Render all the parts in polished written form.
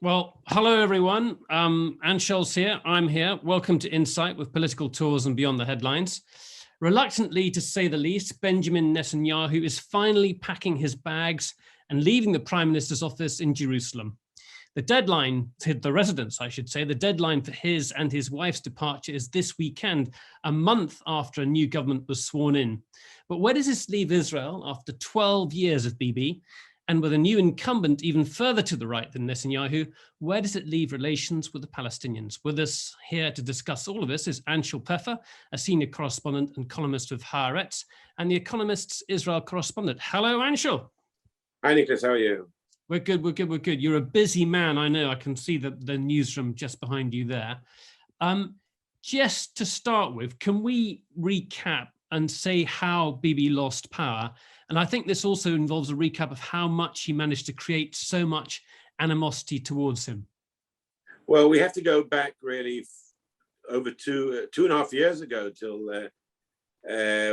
Well, hello, everyone. Anshel's here. I'm here. Welcome to Insight with Political Tours and Beyond the Headlines. Reluctantly, to say the least, Benjamin Netanyahu is finally packing his bags and leaving the Prime Minister's office in Jerusalem. The deadline, the residence, I should say, the deadline for his and his wife's departure is this weekend, a month after a new government was sworn in. But where does this leave Israel after 12 years of Bibi? And with a new incumbent even further to the right than Netanyahu, where does it leave relations with the Palestinians? With us here to discuss all of this is Anshel Pfeffer, a senior correspondent and columnist with Haaretz, and the Economist's Israel correspondent. Hello, Anshel. Hi, Nicholas. How are you? We're good. You're a busy man, I know. I can see the newsroom just behind you there. Just to start with, can we recap and say how Bibi lost power? And I think this also involves a recap of how much he managed to create so much animosity towards him. Well, we have to go back really over two and a half years ago till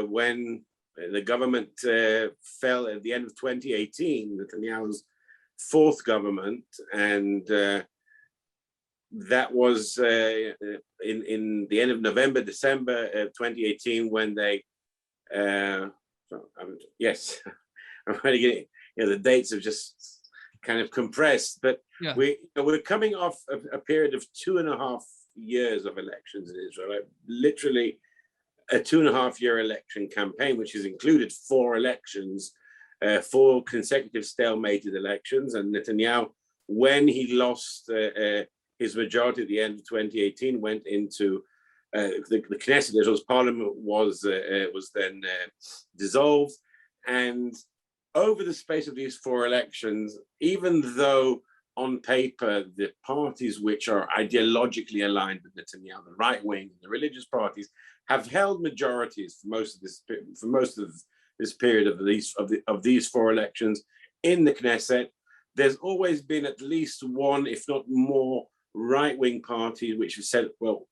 when the government fell at the end of 2018, Netanyahu's fourth government, and that was in the end of November, December of 2018 when they yes, I'm really getting, the dates have just kind of compressed, but yeah. We're coming off a period of 2.5 years of elections in Israel, like literally a 2.5 year election campaign, which has included 4 elections, 4 consecutive stalemated elections. And Netanyahu, when he lost his majority at the end of 2018, went into the Knesset, Israel's parliament, was then dissolved. And over the space of these 4 elections, even though on paper the parties which are ideologically aligned with Netanyahu, the right wing, the religious parties, have held majorities for most of this period of these 4 elections in the Knesset, there's always been at least one, if not more, right-wing parties which have said, well,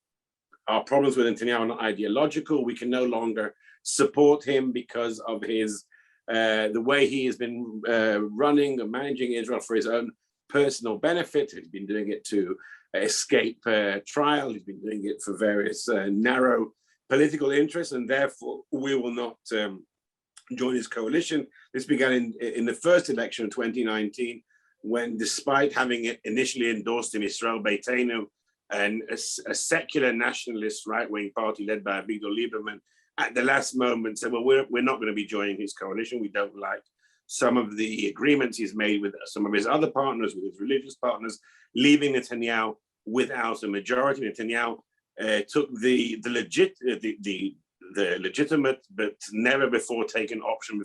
our problems with Netanyahu are not ideological. We can no longer support him because of his the way he has been running and managing Israel for his own personal benefit. He's been doing it to escape trial. He's been doing it for various narrow political interests, and therefore we will not join his coalition. This began in the first election of 2019, when, despite having initially endorsed him, Israel Beitenu, and a secular nationalist right-wing party led by Avigdor Lieberman, at the last moment said, well, we're not going to be joining his coalition. We don't like some of the agreements he's made with some of his other partners, with his religious partners, leaving Netanyahu without a majority. Netanyahu took the legitimate but never before taken option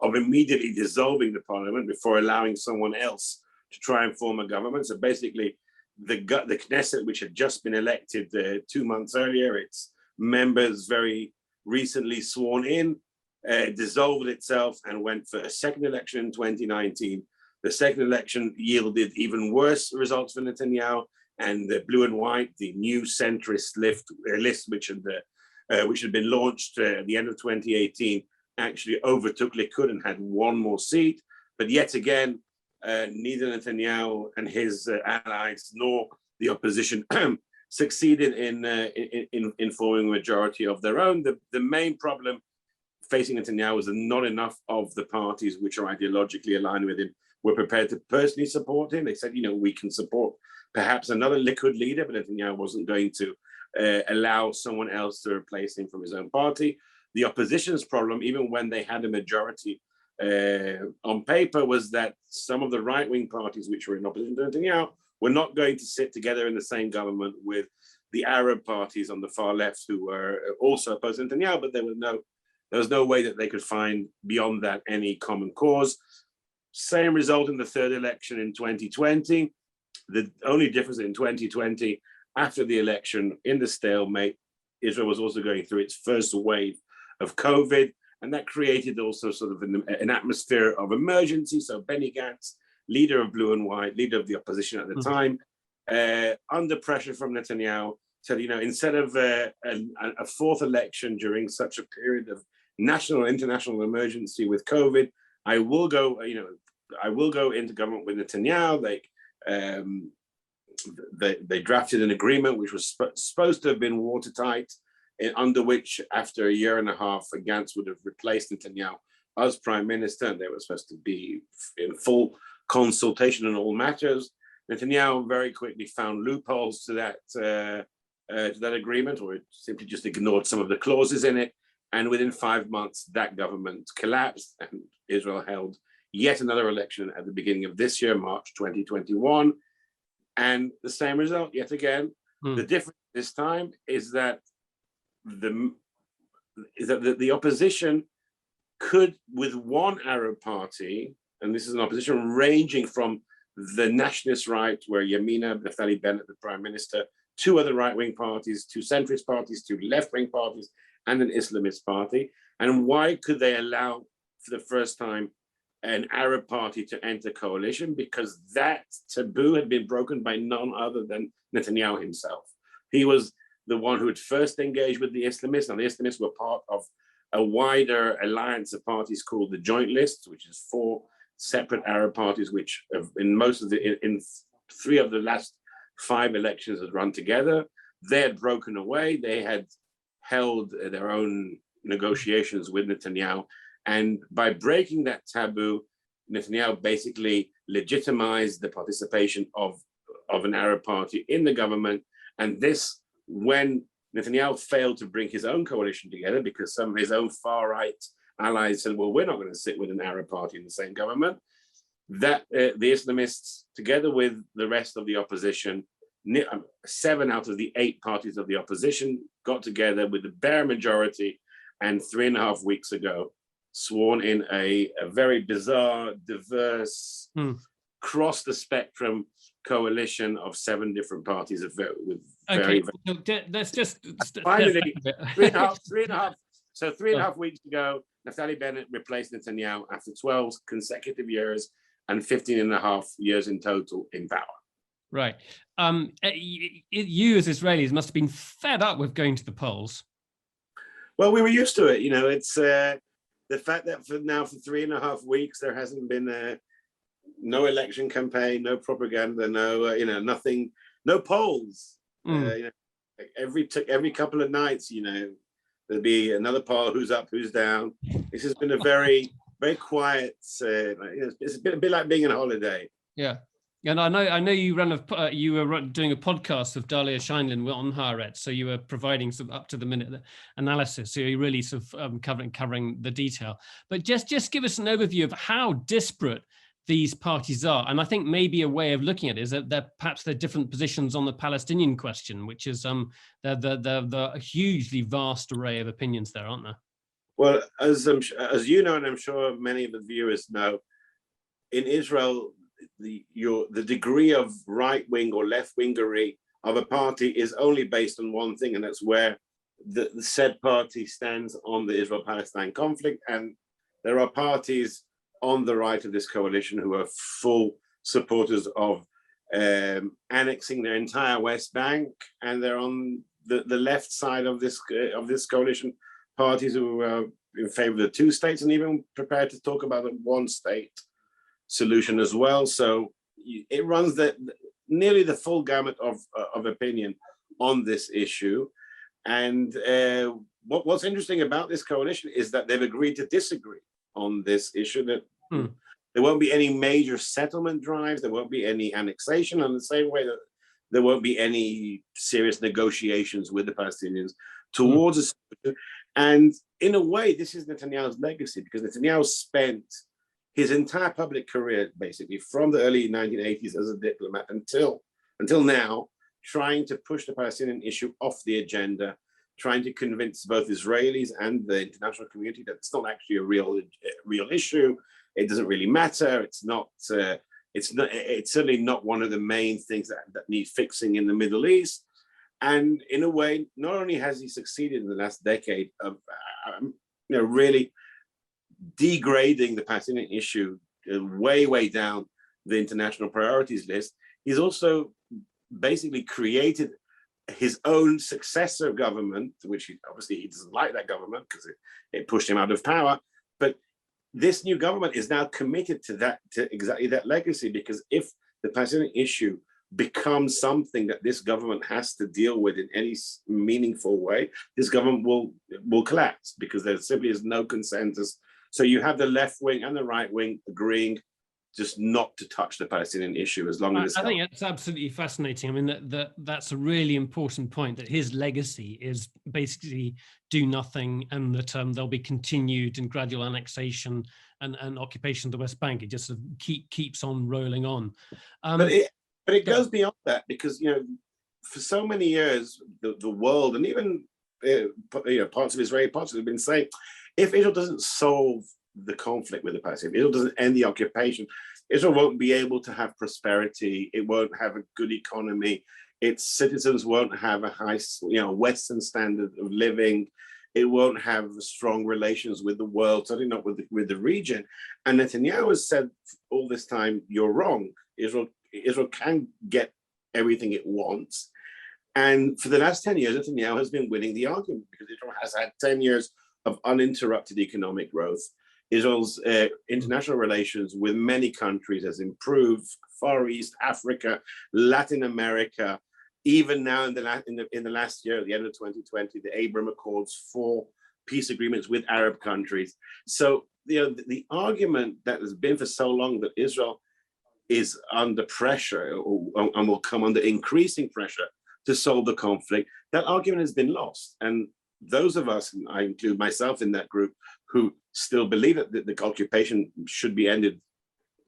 of immediately dissolving the parliament before allowing someone else to try and form a government. So basically, the Knesset, which had just been elected 2 months earlier, its members very recently sworn in, dissolved itself and went for a second election in 2019. The second election yielded even worse results for Netanyahu, and the blue and white, the new centrist list which had been launched at the end of 2018, actually overtook Likud and had 1 more seat. But yet again, neither Netanyahu and his allies nor the opposition succeeded in forming a majority of their own. The main problem facing Netanyahu was that not enough of the parties which are ideologically aligned with him were prepared to personally support him. They said, we can support perhaps another Likud leader, but Netanyahu wasn't going to allow someone else to replace him from his own party. The opposition's problem, even when they had a majority on paper, was that some of the right-wing parties which were in opposition to Netanyahu were not going to sit together in the same government with the Arab parties on the far left, who were also opposed to Netanyahu, but there was no way that they could find beyond that any common cause. Same result in the third election in 2020. The only difference in 2020, after the election, in the stalemate, Israel was also going through its first wave of COVID, and that created also sort of an atmosphere of emergency. So Benny Gantz, leader of Blue and White, leader of the opposition at the time, under pressure from Netanyahu, said, instead of a fourth election during such a period of national and international emergency with COVID, I will go into government with Netanyahu. they drafted an agreement which was supposed to have been watertight, under which, after a year and a half, Gantz would have replaced Netanyahu as prime minister, and they were supposed to be in full consultation on all matters. Netanyahu very quickly found loopholes to that agreement, or it simply just ignored some of the clauses in it. And within 5 months, that government collapsed, and Israel held yet another election at the beginning of this year, March 2021. And the same result, yet again. The difference this time is that the opposition could, with one Arab party, and this is an opposition ranging from the nationalist right, where Yamina, Naftali Bennet, the prime minister, two other right-wing parties, two centrist parties, two left-wing parties, and an Islamist party. And why could they allow, for the first time, an Arab party to enter coalition? Because that taboo had been broken by none other than Netanyahu himself. He was the one who had first engaged with the Islamists, and the Islamists were part of a wider alliance of parties called the Joint List, which is 4 separate Arab parties, which in 3 of the last 5 elections had run together. They had broken away. They had held their own negotiations with Netanyahu. And by breaking that taboo, Netanyahu basically legitimized the participation of an Arab party in the government. And this, when Netanyahu failed to bring his own coalition together because some of his own far-right allies said, well, we're not going to sit with an Arab party in the same government, that the Islamists, together with the rest of the opposition, 7 out of the 8 parties of the opposition got together with the bare majority, and 3.5 weeks ago sworn in a very bizarre, diverse, cross the spectrum coalition of 7 different parties with very, let's just finally 3.5 so 3.5 weeks ago, Naftali Bennet replaced Netanyahu after 12 consecutive years and 15.5 years in total in power. Right. You as Israelis must have been fed up with going to the polls. Well, we were used to it. It's the fact that for 3.5 weeks there hasn't been no election campaign, no propaganda, no nothing, no polls. Every couple of nights, there'll be another poll: who's up, who's down. This has been a very, very quiet. It's a bit like being on holiday. Yeah. And I know you you were doing a podcast with Dalia Scheinlin on Haaretz, so you were providing some up to the minute analysis. So you're really sort of covering the detail. But just give us an overview of how disparate these parties are. And I think maybe a way of looking at it is that perhaps they're different positions on the Palestinian question, which is the hugely vast array of opinions there, aren't there? Well, as you know, and I'm sure many of the viewers know, in Israel, the degree of right-wing or left-wingery of a party is only based on one thing, and that's where the said party stands on the Israel-Palestine conflict. And there are parties on the right of this coalition who are full supporters of annexing their entire West Bank, and they're on the left side of this coalition, parties who are in favor of the 2 states and even prepared to talk about a 1-state solution as well. So it runs nearly the full gamut of opinion on this issue. And what's interesting about this coalition is that they've agreed to disagree on this issue, that there won't be any major settlement drives, there won't be any annexation, in the same way that there won't be any serious negotiations with the Palestinians towards a solution. And in a way, this is Netanyahu's legacy, because Netanyahu spent his entire public career, basically from the early 1980s as a diplomat until now, trying to push the Palestinian issue off the agenda, trying to convince both Israelis and the international community that it's not actually a real issue. It doesn't really matter. It's certainly not one of the main things that need fixing in the Middle East. And in a way, not only has he succeeded in the last decade of really degrading the Palestinian issue way down the international priorities list, he's also basically created his own successor government, which he doesn't like that government because it pushed him out of power. But this new government is now committed to exactly that legacy, because if the Palestinian issue becomes something that this government has to deal with in any meaningful way, this government will collapse, because there simply is no consensus. So you have the left wing and the right wing agreeing just not to touch the Palestinian issue as long as I think it's absolutely fascinating. I mean, that's a really important point, that his legacy is basically do nothing, and that there'll be continued and gradual annexation and occupation of the West Bank. It just sort of keeps on rolling on. But it goes beyond that, because, you know, for so many years, the world, and even parts of Israeli parts have been saying, if Israel doesn't solve the conflict with the Palestinians, if Israel doesn't end the occupation, Israel won't be able to have prosperity. It won't have a good economy. Its citizens won't have a high, Western standard of living. It won't have strong relations with the world, certainly not with the region. And Netanyahu has said all this time, you're wrong. Israel can get everything it wants. And for the last 10 years, Netanyahu has been winning the argument, because Israel has had 10 years of uninterrupted economic growth. Israel's international relations with many countries has improved: Far East, Africa, Latin America. Even now in the last year, at the end of 2020, the Abraham Accords, 4 peace agreements with Arab countries. So the argument that has been for so long that Israel is under pressure and will come under increasing pressure to solve the conflict, that argument has been lost. And those of us, and I include myself in that group, who still believe that the occupation should be ended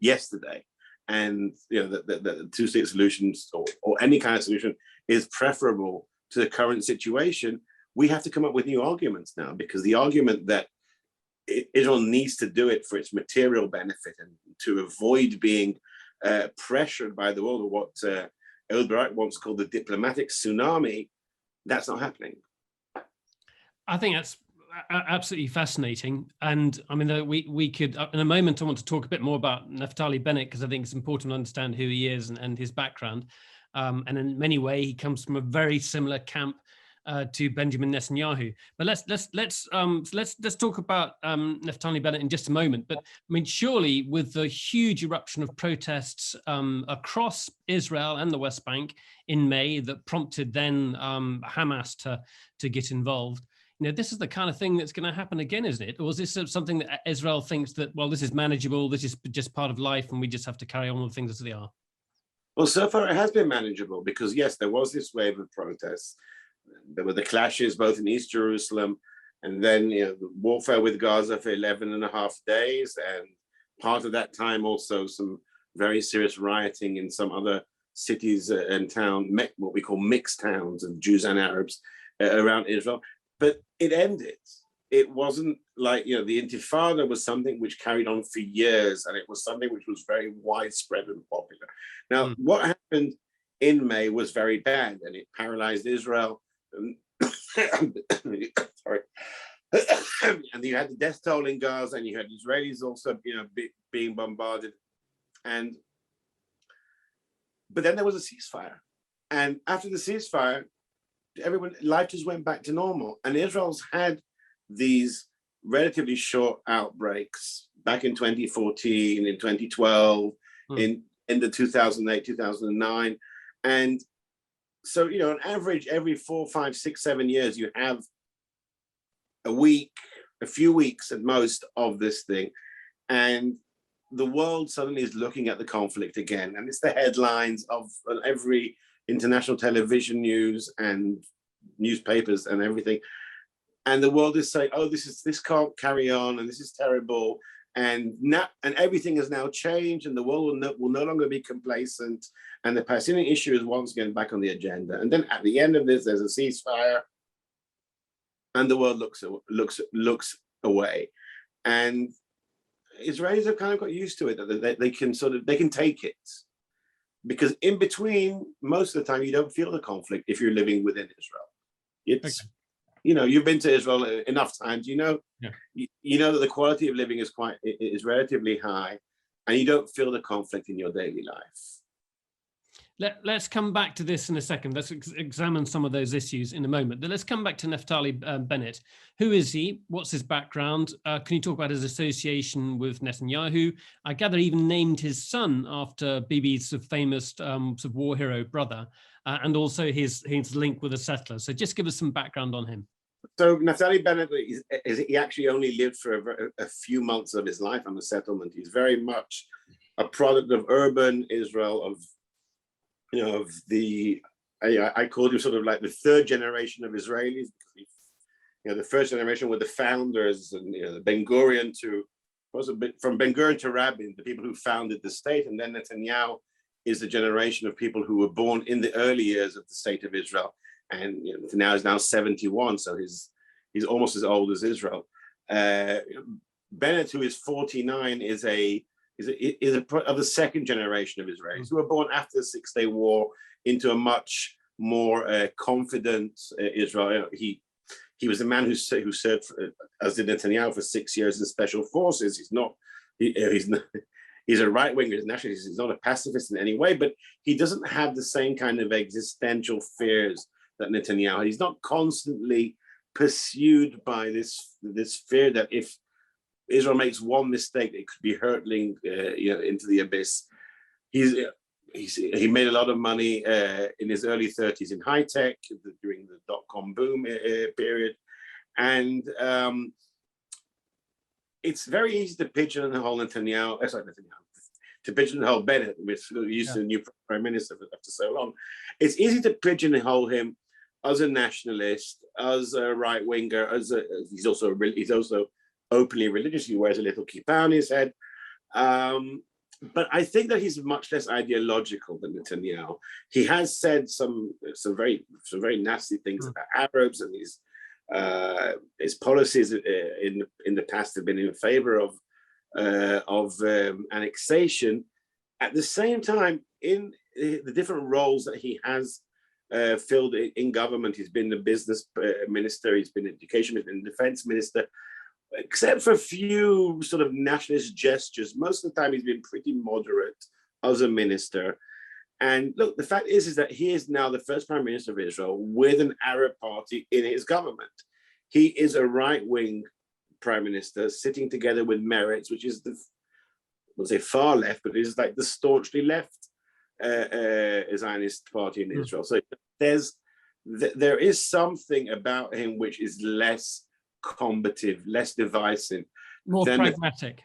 yesterday, and the two-state solutions or any kind of solution is preferable to the current situation, we have to come up with new arguments now, because the argument that Israel needs to do it for its material benefit and to avoid being pressured by the world, or what Ehud Barak once called the diplomatic tsunami, that's not happening. I think that's absolutely fascinating. And I mean, we could, in a moment, I want to talk a bit more about Naftali Bennet, because I think it's important to understand who he is and his background. And in many ways, he comes from a very similar camp to Benjamin Netanyahu. But let's talk about Naftali Bennet in just a moment. But I mean, surely with the huge eruption of protests across Israel and the West Bank in May that prompted then Hamas to get involved, this is the kind of thing that's going to happen again, isn't it? Or is this something that Israel thinks that, well, this is manageable, this is just part of life, and we just have to carry on with things as they are? Well, so far it has been manageable, because yes, there was this wave of protests. There were the clashes both in East Jerusalem, and then the warfare with Gaza for 11 and a half days. And part of that time also some very serious rioting in some other cities and towns, what we call mixed towns of Jews and Arabs around Israel. But it ended. It wasn't like, the Intifada was something which carried on for years, and it was something which was very widespread and popular. Now, what happened in May was very bad, and it paralyzed Israel. Sorry. And you had the death toll in Gaza, and you had Israelis also, being bombarded. But then there was a ceasefire. And after the ceasefire, life just went back to normal. And Israel's had these relatively short outbreaks back in 2014, in 2012, in the 2008, 2009. And so, on average, every 4, 5, 6, 7 years, you have a few weeks at most of this thing. And the world suddenly is looking at the conflict again. And it's the headlines of every international television news and newspapers and everything. And the world is saying, oh, this can't carry on, and this is terrible. And everything has now changed, and the world will no longer be complacent. And the Palestinian issue is once again back on the agenda. And then at the end of this, there's a ceasefire, and the world looks away. And Israelis have kind of got used to it, that they can take it, because in between, most of the time, you don't feel the conflict if you're living within Israel. It's you've been to Israel enough times. You know that the quality of living is relatively high, and you don't feel the conflict in your daily life. Let's come back to this in a second. Let's examine some of those issues in a moment. But let's come back to Naftali Bennett. Who is he? What's his background? Can you talk about his association with Netanyahu? I gather he even named his son after Bibi's famous sort of war hero brother, and also his link with the settlers. So just give us some background on him. So Naftali Bennett, he actually only lived for a few months of his life on the settlement. He's very much a product of urban Israel, of I called him sort of like the third generation of Israelis. The first generation were the founders, and the Ben Gurion from Ben Gurion to Rabin, the people who founded the state, and then Netanyahu is the generation of people who were born in the early years of the state of Israel. And Netanyahu is now 71, so he's almost as old as Israel. Bennett, who is 49, is of the second generation of Israelis who were born after the Six-Day War into a much more confident Israel. He was a man who served, as did Netanyahu, for 6 years in special forces. He's a right winger, he's nationalist. He's not a pacifist in any way, but he doesn't have the same kind of existential fears that Netanyahu had. He's not constantly pursued by this fear that if Israel makes one mistake, it could be hurtling into the abyss. He made a lot of money in his early 30s in high tech during the dot-com boom period, and it's very easy to pigeonhole to pigeonhole Bennett, which used to a new prime minister after so long. It's easy to pigeonhole him as a nationalist, as a right winger, he's also openly religious. He wears a little kippah on his head. But I think that he's much less ideological than Netanyahu. He has said some very nasty things about Arabs, and his policies in the past have been in favor of annexation. At the same time, in the different roles that he has filled in government, he's been the business minister, he's been education minister, and defense minister. Except for a few sort of nationalist gestures, most of the time he's been pretty moderate as a minister. And look, the fact is that he is now the first prime minister of Israel with an Arab party in his government. He is a right-wing prime minister sitting together with Meretz, which is we'll say far left, but it is like the staunchly left Zionist party in Israel. So there is something about him which is less combative, less divisive, more pragmatic.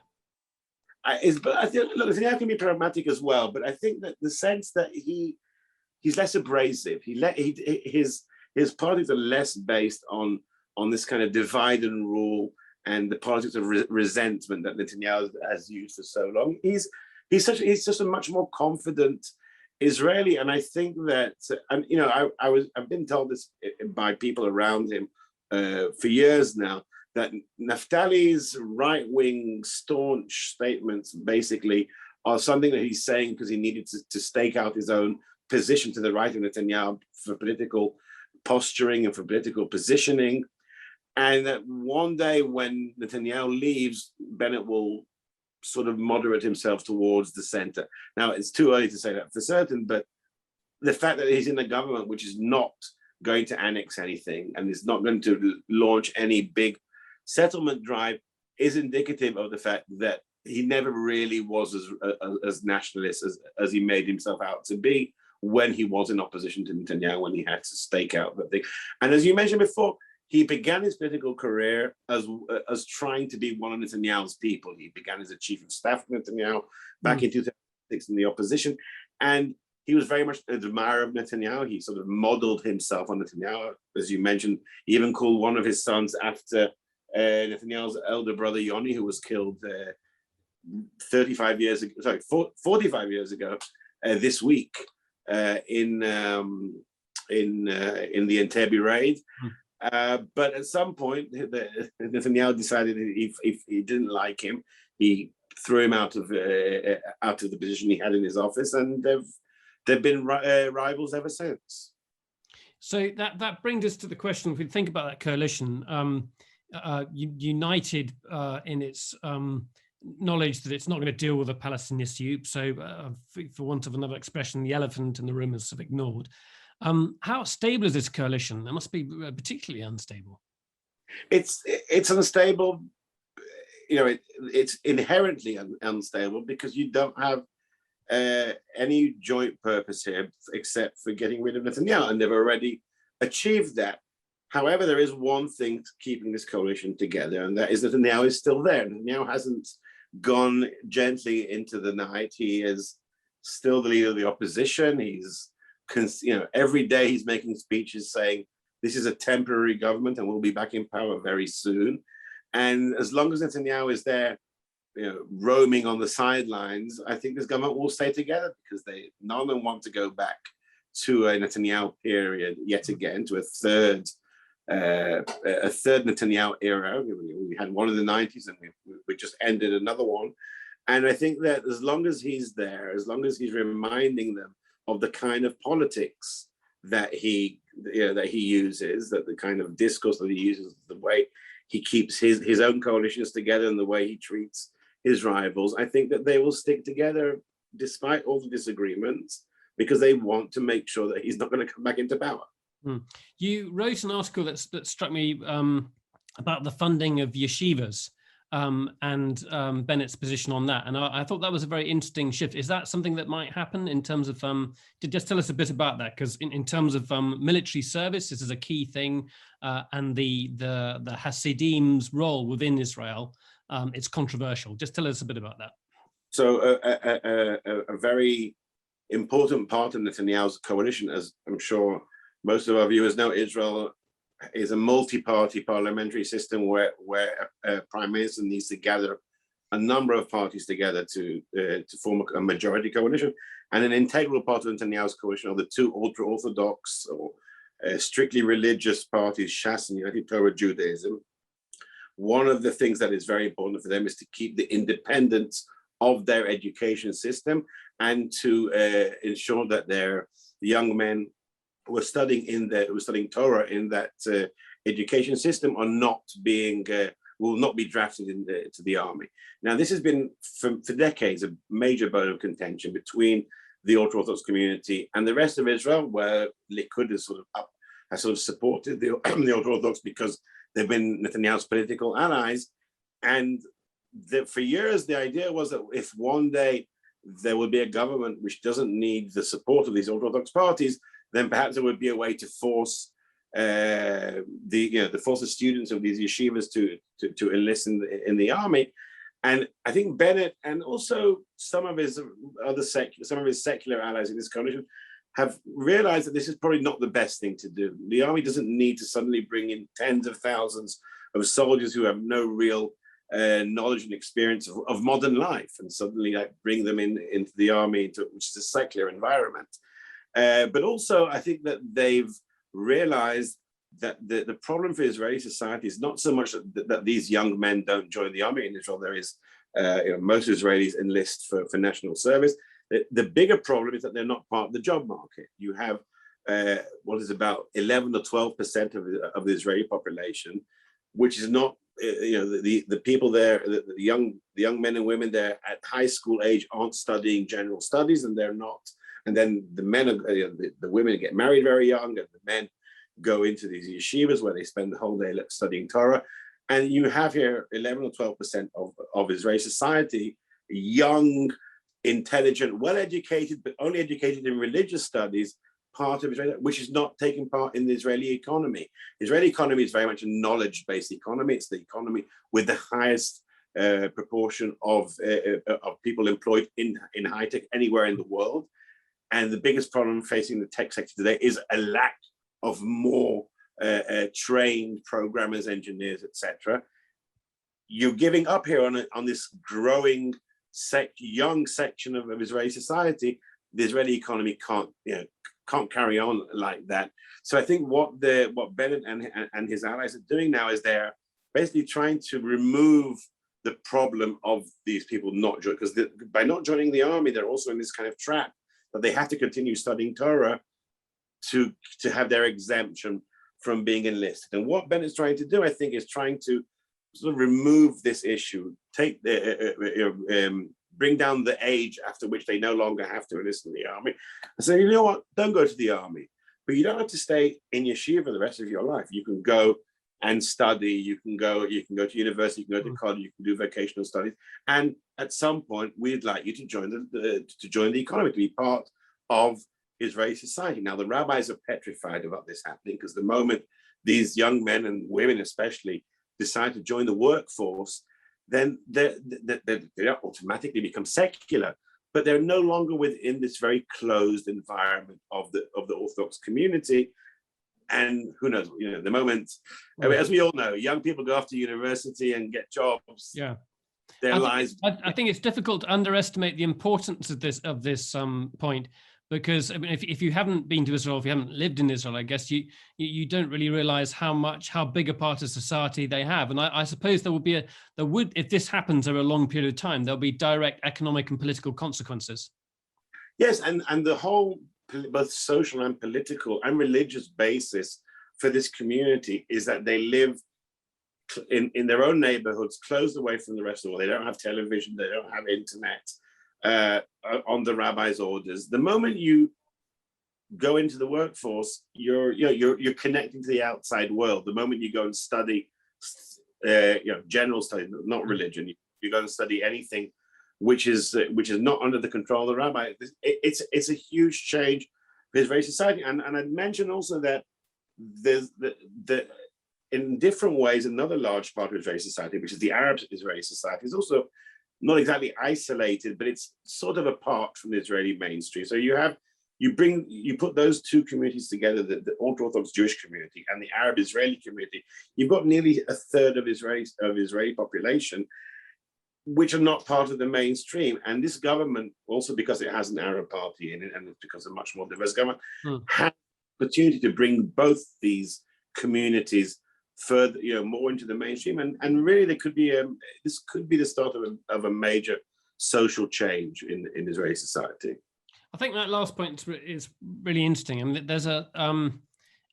I think I can be pragmatic as well, but I think that the sense that he's less abrasive. His politics are less based on this kind of divide and rule and the politics of resentment that Netanyahu has used for so long. He's just a much more confident Israeli, and I think that I've been told this by people around him for years now, that Naftali's right-wing staunch statements basically are something that he's saying because he needed to stake out his own position to the right of Netanyahu for political posturing and for political positioning. And that one day when Netanyahu leaves, Bennett will sort of moderate himself towards the center. Now, it's too early to say that for certain, but the fact that he's in a government which is not going to annex anything and is not going to launch any big settlement drive is indicative of the fact that he never really was as nationalist as he made himself out to be when he was in opposition to Netanyahu, when he had to stake out that thing. And as you mentioned before, he began his political career as trying to be one of Netanyahu's people. He began as a chief of staff of Netanyahu back in 2006 in the opposition, and he was very much an admirer of Netanyahu. He sort of modeled himself on Netanyahu. As you mentioned, he even called one of his sons after Netanyahu's elder brother, Yoni, who was killed 45 years ago this week in the Entebbe raid. But at some point, Netanyahu decided if he didn't like him, he threw him out of the position he had in his office, and they've been rivals ever since. So that brings us to the question: if we think about that coalition, united in its acknowledged that it's not going to deal with the Palestinian issue. So for want of another expression, the elephant in the room is sort of ignored. How stable is this coalition? It must be particularly unstable. It's unstable. It's inherently unstable because you don't have any joint purpose here except for getting rid of Netanyahu, and they've already achieved that. However, there is one thing keeping this coalition together, and that is that Netanyahu is still there. Netanyahu hasn't gone gently into the night. He is still the leader of the opposition. He's, every day he's making speeches saying this is a temporary government and we'll be back in power very soon. And as long as Netanyahu is there, roaming on the sidelines, I think this government will stay together because none of them want to go back to a Netanyahu period yet again, to a third Netanyahu era. We had one in the 90s and we just ended another one. And I think that as long as he's there, as long as he's reminding them of the kind of politics that he uses, that the kind of discourse that he uses, the way he keeps his own coalitions together and the way he treats his rivals, I think that they will stick together despite all the disagreements because they want to make sure that he's not going to come back into power. You wrote an article that struck me about the funding of yeshivas and Bennett's position on that. And I thought that was a very interesting shift. Is that something that might happen in terms of, just tell us a bit about that, because in terms of military service, this is a key thing, and the Hasidim's role within Israel, it's controversial. Just tell us a bit about that. So a very important part of Netanyahu's coalition, as I'm sure most of our viewers know, Israel is a multi-party parliamentary system where a prime minister needs to gather a number of parties together to form a majority coalition. And an integral part of Netanyahu's coalition are the two ultra-Orthodox or strictly religious parties, Shas and United Torah Judaism. One of the things that is very important for them is to keep the independence of their education system and to ensure that their young men who are studying Torah in that education system are not being will not be drafted into the army. Now, this has been for decades a major bone of contention between the ultra-Orthodox community and the rest of Israel, where Likud has sort of supported the ultra-Orthodox because they've been Netanyahu's political allies. And for years, the idea was that if one day there would be a government which doesn't need the support of these ultra-Orthodox parties, then perhaps there would be a way to force the students of these yeshivas to enlist in the army. And I think Bennett and also some of his secular allies in this coalition have realized that this is probably not the best thing to do. The army doesn't need to suddenly bring in tens of thousands of soldiers who have no real knowledge and experience of modern life and suddenly bring them into the army, which is a secular environment. But also, I think that they've realized that the problem for Israeli society is not so much that these young men don't join the army in Israel. There is, most Israelis enlist for national service. The bigger problem is that they're not part of the job market. You have what is about 11 or 12% of the Israeli population, which is not, the people there, the young men and women there at high school age aren't studying general studies, and they're not. And then the men, the women get married very young, and the men go into these yeshivas where they spend the whole day studying Torah. And you have here 11 or 12% of Israeli society, young, intelligent, well-educated, but only educated in religious studies, part of Israel, which is not taking part in the Israeli economy. The Israeli economy is very much a knowledge-based economy. It's the economy with the highest proportion of people employed in high tech anywhere in the world. And the biggest problem facing the tech sector today is a lack of more trained programmers, engineers, etc. You're giving up here on this growing young section of Israeli society. The Israeli economy can't carry on like that. So I think what Bennett and his allies are doing now is they're basically trying to remove the problem of these people not joining, because by not joining the army, they're also in this kind of trap that they have to continue studying Torah to have their exemption from being enlisted. And what Bennett's trying to do, I think, is trying to sort of remove this issue, take bring down the age after which they no longer have to enlist in the army, and say, you know what, don't go to the army, but you don't have to stay in yeshiva for the rest of your life. You can go and study. You can go to university. You can go to college. You can do vocational studies. And at some point, we'd like you to join the economy, to be part of Israeli society. Now, the rabbis are petrified about this happening, because the moment these young men and women, especially, decide to join the workforce, then they don't automatically become secular, but they're no longer within this very closed environment of the Orthodox community. And who knows, the moment, I mean, as we all know, young people go off to university and get jobs. Yeah, their lives. I think it's difficult to underestimate the importance of this point, because I mean, if you haven't been to Israel, if you haven't lived in Israel, I guess you don't really realize how big a part of society they have. And I suppose there would, if this happens over a long period of time, there'll be direct economic and political consequences. Yes, and the whole both social and political and religious basis for this community is that they live in their own neighborhoods, closed away from the rest of the world. They don't have television, they don't have internet. On the rabbi's orders. The moment you go into the workforce, you're connecting to the outside world. The moment you go and study, general studies, not religion, you go and study anything which is not under the control of the rabbi. It's a huge change for Israeli society. And I'd mention also that there's in different ways, another large part of Israeli society, which is the Arab Israeli society, is also not exactly isolated, but it's sort of apart from the Israeli mainstream. So you put those two communities together, the Orthodox Jewish community and the Arab Israeli community. You've got nearly a third of Israeli population, which are not part of the mainstream. And this government, also because it has an Arab party in it, and it's because of a much more diverse government, has the opportunity to bring both these communities further, more into the mainstream, and really there could be this could be the start of a major social change in Israeli society. I think that last point is really interesting. I mean, there's a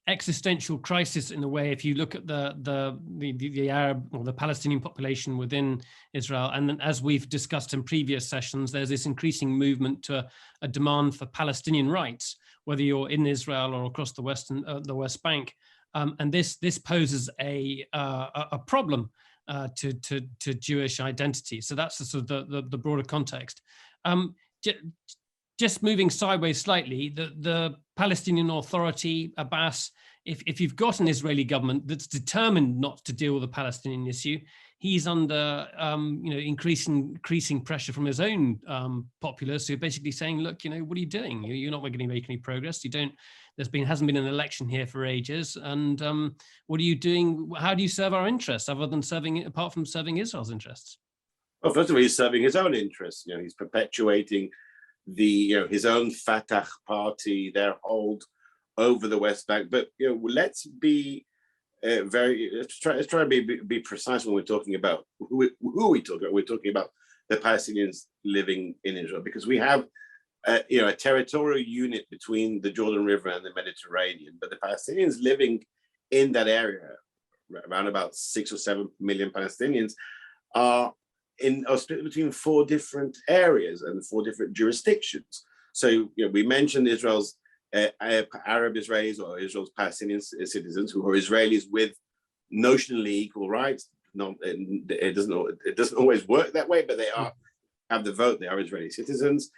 existential crisis in a way if you look at the Arab or the Palestinian population within Israel, and then, as we've discussed in previous sessions, there's this increasing movement to a demand for Palestinian rights, whether you're in Israel or across the West Bank. And this poses a problem to Jewish identity. So that's the sort of the broader context. Just moving sideways slightly, the Palestinian Authority, Abbas, if you've got an Israeli government that's determined not to deal with the Palestinian issue, he's under increasing pressure from his own populace, who are basically saying, look, what are you doing? You're not going to make any progress. Hasn't been an election here for ages, and what are you doing? How do you serve our interests apart from serving Israel's interests? Well, first of all, he's serving his own interests. He's perpetuating his own Fatah party, their hold over the West Bank. But let's be let's try and be precise when we're talking about who we talk about. We're talking about the Palestinians living in Israel, because we have a territorial unit between the Jordan River and the Mediterranean, but the Palestinians living in that area, around about 6 or 7 million Palestinians, are split between 4 different areas and 4 different jurisdictions. So we mentioned Israel's Arab Israelis or Israel's Palestinian citizens who are Israelis with notionally equal rights. It doesn't always work that way, but they have the vote. They are Israeli citizens.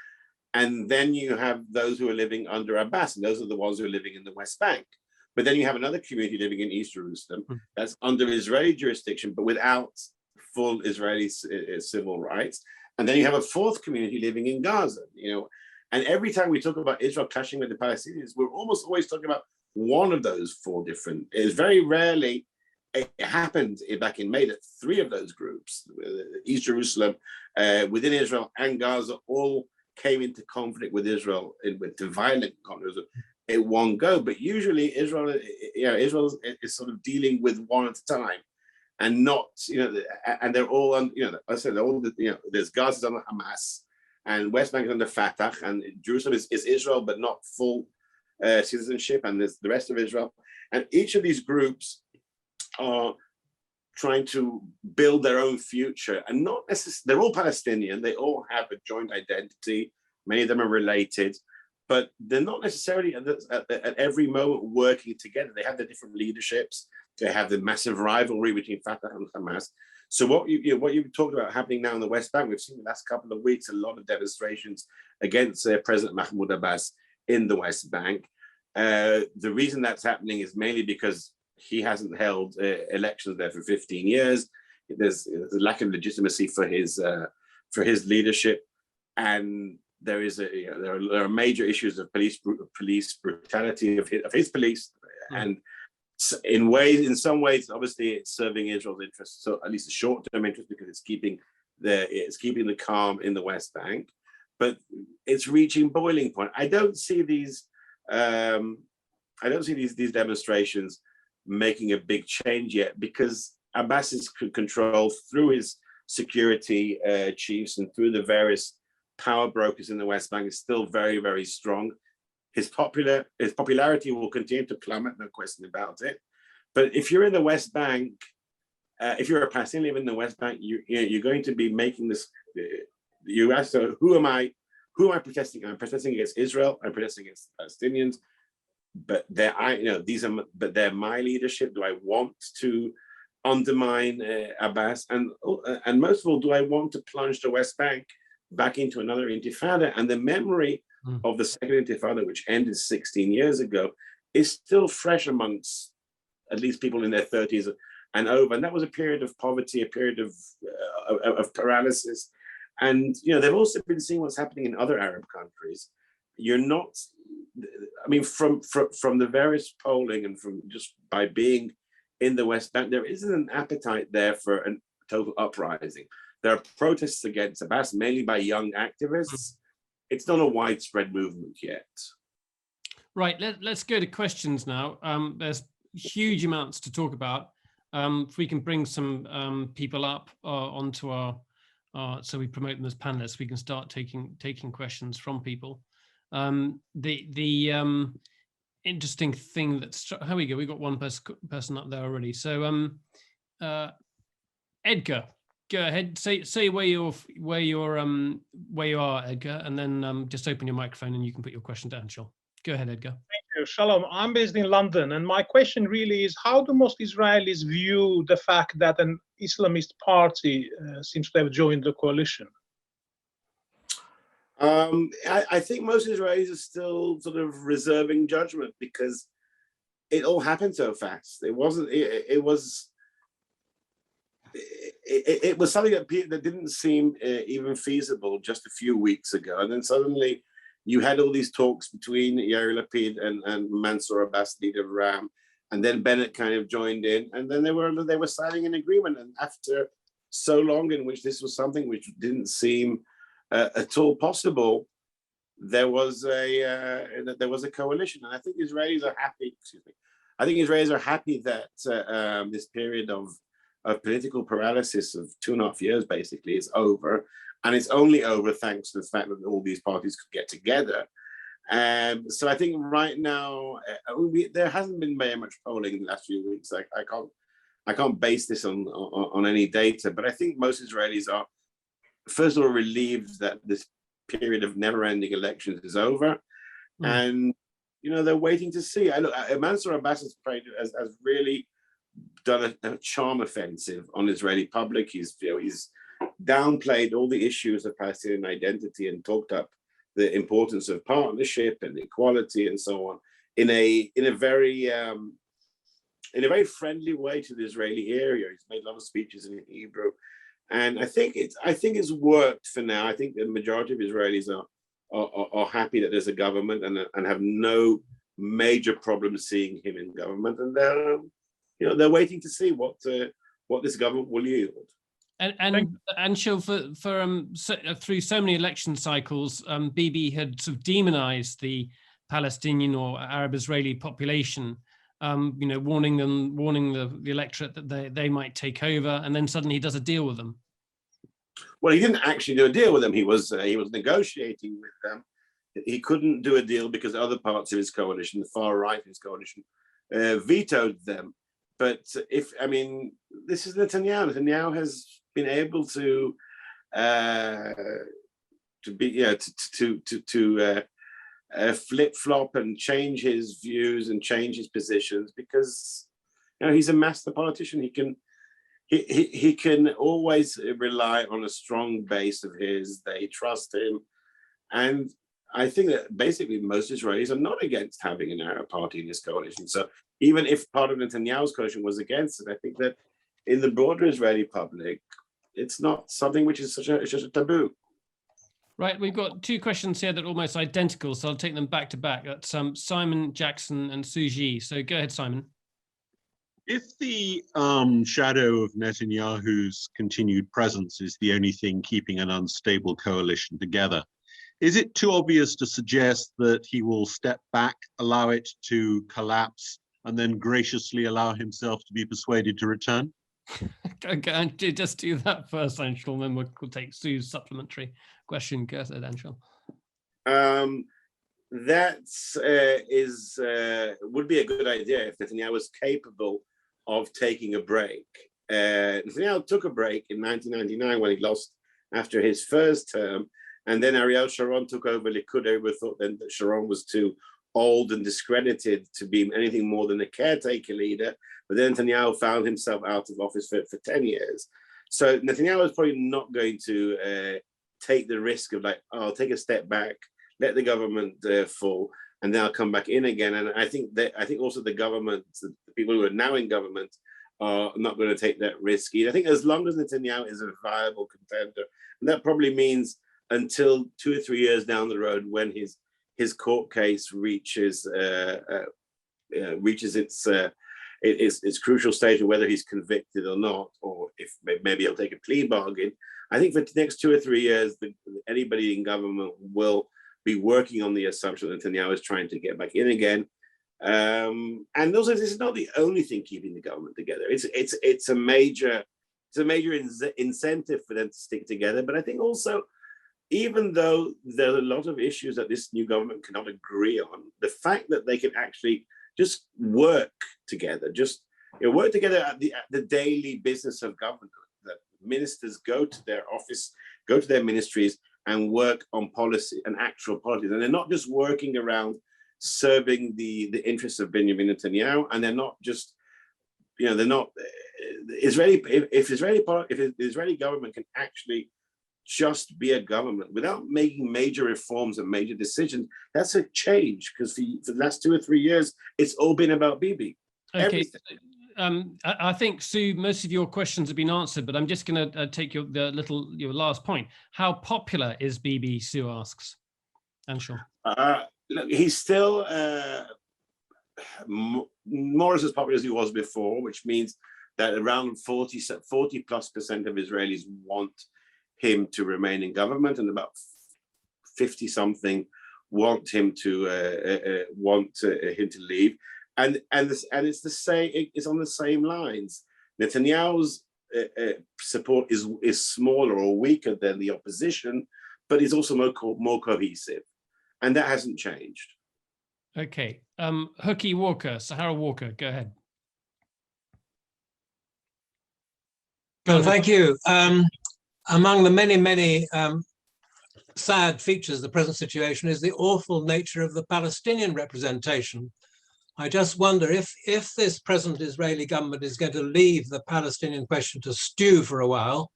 And then you have those who are living under Abbas, and those are the ones who are living in the West Bank. But then you have another community living in East Jerusalem that's under Israeli jurisdiction, but without full Israeli civil rights. And then you have a 4th community living in Gaza, And every time we talk about Israel clashing with the Palestinians, we're almost always talking about one of those 4 different. It's very rarely, it happened back in May that 3 of those groups, East Jerusalem, within Israel and Gaza, all came into conflict with Israel, with violent conflict in one go. But usually Israel is sort of dealing with one at a time, and not, and they're all on, I said, there's Gaza under Hamas, and West Bank is under Fatah, and Jerusalem is Israel, but not full citizenship, and there's the rest of Israel. And each of these groups are trying to build their own future, and not necessarily, they're all Palestinian, they all have a joint identity, many of them are related, but they're not necessarily at every moment working together. They have their different leaderships, they have the massive rivalry between Fatah and Hamas. So what you've talked about happening now in the West Bank, we've seen the last couple of weeks a lot of demonstrations against President Mahmoud Abbas in the West Bank. The reason that's happening is mainly because he hasn't held elections there for 15 years. There's a lack of legitimacy for his leadership, and there are major issues of police brutality of his police, and in some ways, obviously, it's serving Israel's interests, so at least a short-term interest, because it's keeping the calm in the West Bank, but it's reaching boiling point. I don't see these demonstrations making a big change yet, because Abbas's control through his security chiefs and through the various power brokers in the West Bank is still very, very strong. His popularity will continue to plummet, no question about it. But if you're in the West Bank, if you're a Palestinian living in the West Bank, you're going to be making this. You ask, so who am I? Who am I protesting? I'm protesting against Israel. I'm protesting against Palestinians. But they're my leadership. Do I want to undermine Abbas? And most of all, do I want to plunge the West Bank back into another intifada? And the memory of the second intifada, which ended 16 years ago, is still fresh amongst at least people in their 30s and over. And that was a period of poverty, a period of paralysis. And they've also been seeing what's happening in other Arab countries. From the various polling and from just by being in the West Bank, there isn't an appetite there for a total uprising. There are protests against Abbas, mainly by young activists. It's not a widespread movement yet. Right, let's go to questions now. There's huge amounts to talk about. If we can bring some people up onto our, so we promote them as panelists, we can start taking questions from people. The interesting thing that's, here we go, we've got one person up there already. So Edgar, go ahead, say where you are, Edgar, and then just open your microphone and you can put your question to Anshel. Go ahead, Edgar. Thank you. Shalom. I'm based in London, and my question really is, how do most Israelis view the fact that an Islamist party seems to have joined the coalition? I think most Israelis are still sort of reserving judgment, because it all happened so fast. It was something that didn't seem even feasible just a few weeks ago, and then suddenly you had all these talks between Yair Lapid and Mansour Abbas, leader of Ram, and then Bennett kind of joined in, and then they were signing an agreement. And after so long, in which this was something which didn't seem at all possible, there was a coalition, and I think Israelis are happy. I think Israelis are happy that this period of political paralysis of 2.5 years basically is over, and it's only over thanks to the fact that all these parties could get together. So I think right now there hasn't been very much polling in the last few weeks. I can't base this on any data, but I think most Israelis are, first of all, relieved that this period of never-ending elections is over, and they're waiting to see. Mansour Abbas has really done a charm offensive on Israeli public. He's downplayed all the issues of Palestinian identity and talked up the importance of partnership and equality and so on in a very friendly way to the Israeli area. He's made a lot of speeches in Hebrew. And I think it's worked for now. I think the majority of Israelis are happy that there's a government and have no major problem seeing him in government. And they're waiting to see what this government will yield. And Anshel, through so many election cycles, Bibi had sort of demonized the Palestinian or Arab Israeli population, warning the electorate that they might take over, and then suddenly he does a deal with them. Well, he didn't actually do a deal with them. He was negotiating with them. He couldn't do a deal because other parts of his coalition, the far right of his coalition, vetoed them. But this is Netanyahu. Netanyahu has been able to flip-flop and change his views and change his positions because he's a master politician. He can always rely on a strong base of his. They trust him, and I think that basically most Israelis are not against having an Arab party in this coalition. So even if part of Netanyahu's coalition was against it, I think that in the broader Israeli public, it's not something which is it's just a taboo. Right, we've got two questions here that are almost identical, so I'll take them back to back. That's Simon, Jackson, and Suji. So go ahead, Simon. If the shadow of Netanyahu's continued presence is the only thing keeping an unstable coalition together, is it too obvious to suggest that he will step back, allow it to collapse, and then graciously allow himself to be persuaded to return? Okay, just do that first, Anshel, and then we'll take Sue's supplementary question. Go ahead, Anshel. That would be a good idea if Netanyahu was capable of taking a break. Netanyahu took a break in 1999 when he lost after his first term, and then Ariel Sharon took over Likud. Everyone thought then that Sharon was too old and discredited to be anything more than a caretaker leader. But then Netanyahu found himself out of office for 10 years. So Netanyahu is probably not going to take the risk of I'll take a step back, let the government fall, and then I'll come back in again. And I think also the government, the people who are now in government, are not going to take that risk either. I think as long as Netanyahu is a viable contender, and that probably means until 2 or 3 years down the road when his court case reaches its crucial stage of whether he's convicted or not, or if maybe he'll take a plea bargain. I think for the next 2 or 3 years, anybody in government will be working on the assumption that Netanyahu is trying to get back in again. And also, this is not the only thing keeping the government together. It's a major incentive for them to stick together. But I think also, even though there are a lot of issues that this new government cannot agree on, the fact that they can actually just work together, work together at the daily business of government, that ministers go to their office, go to their ministries and work on policy and actual policies. And they're not just working around serving the interests of Benjamin Netanyahu, and they're not just, they're not Israeli. If the Israeli government can actually just be a government without making major reforms and major decisions, that's a change, because for the last 2 or 3 years, it's all been about Bibi. Okay. I think, Sue, most of your questions have been answered, but I'm just going to take your last point. How popular is Bibi, Sue asks. Anshel. Look, he's still more as popular as he was before, which means that around 40+% of Israelis want him to remain in government, and about 50-something want him to leave. And it's the same. It's on the same lines. Netanyahu's support is smaller or weaker than the opposition, but is also more cohesive, and that hasn't changed. Okay, Hookie Walker, Sahara Walker, go ahead. Well, thank you. Among the many sad features of the present situation is the awful nature of the Palestinian representation. I just wonder if this present Israeli government is going to leave the Palestinian question to stew for a while,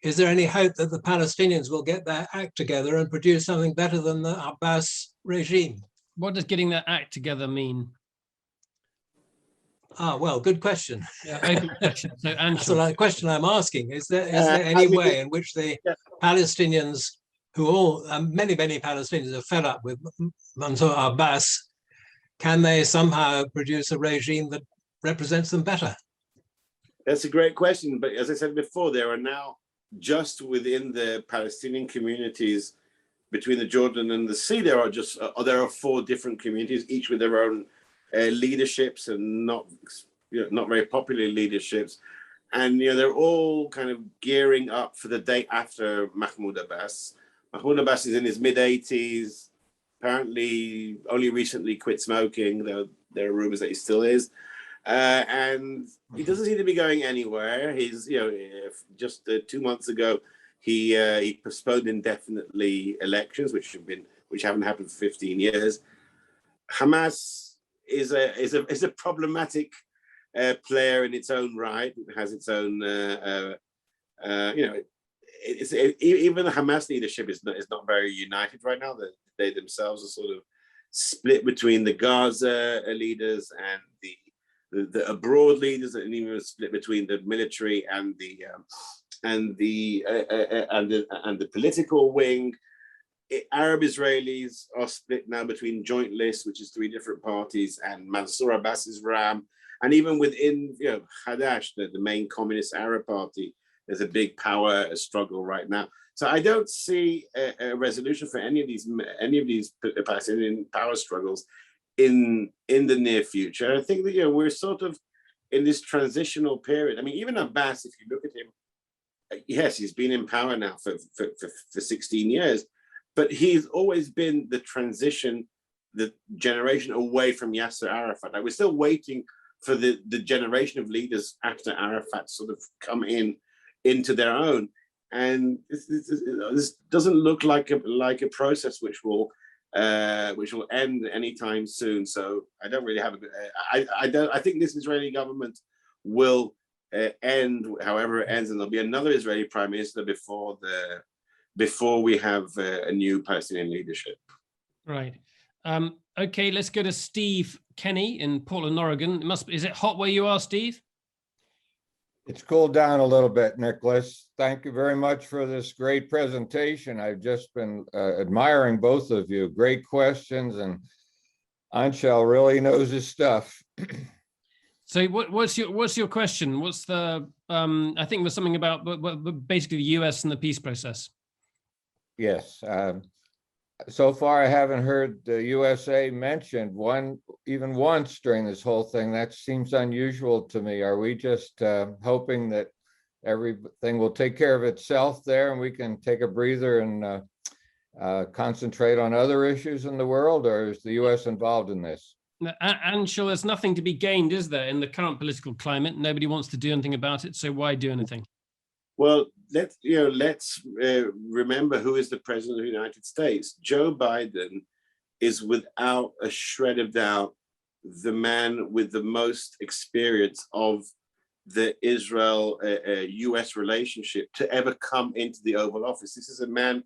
is there any hope that the Palestinians will get their act together and produce something better than the Abbas regime? What does getting their act together mean? Well, good question. Yeah, open question. So, that's the question I'm asking. Is there any way in which the Palestinians, many Palestinians are fed up with Mansour Abbas, can they somehow produce a regime that represents them better? That's a great question. But as I said before, there are now, just within the Palestinian communities between the Jordan and the sea, there are 4 different communities, each with their own leaderships and not very popular leaderships. And they're all kind of gearing up for the day after Mahmoud Abbas. Mahmoud Abbas is in his mid-80s. Apparently only recently quit smoking, though there are rumors that he still is. and he doesn't seem to be going anywhere. He's, just 2 months ago, he postponed indefinitely elections, which haven't happened for 15 years. Hamas is a problematic player in its own right. It has its own, even the Hamas leadership is not very united right now. They themselves are sort of split between the Gaza leaders and the abroad leaders, and even split between the military and the political wing. Arab Israelis are split now between Joint List, which is 3 different parties, and Mansour Abbas's Ram, and even within Hadash, the main communist Arab party, there's a big power struggle right now. So I don't see a resolution for any of these Palestinian power struggles in the near future. I think that we're sort of in this transitional period. I mean, even Abbas, if you look at him, yes, he's been in power now for 16 years. But he's always been the generation away from Yasser Arafat. Like, we're still waiting for the generation of leaders after Arafat sort of come into their own. And this doesn't look like a process which will end anytime soon. So I don't really have I think this Israeli government will end however it ends, and there'll be another Israeli prime minister before we have a new Palestinian leadership. Right. Okay, let's go to Steve Kenny in Portland, Oregon. Is it hot where you are, Steve? It's cooled down a little bit, Nicholas. Thank you very much for this great presentation. I've just been admiring both of you. Great questions, and Anshel really knows his stuff. So what's your question? What's the I think there's something about basically the US and the peace process. Yes. So far, I haven't heard the USA mentioned even once during this whole thing. That seems unusual to me. Are we just hoping that everything will take care of itself there and we can take a breather and concentrate on other issues in the world, or is the US involved in this? Anshel, there's nothing to be gained, is there, in the current political climate? Nobody wants to do anything about it, so why do anything? Well, let's remember who is the president of the United States. Joe Biden is, without a shred of doubt, the man with the most experience of the Israel-US relationship to ever come into the Oval Office. This is a man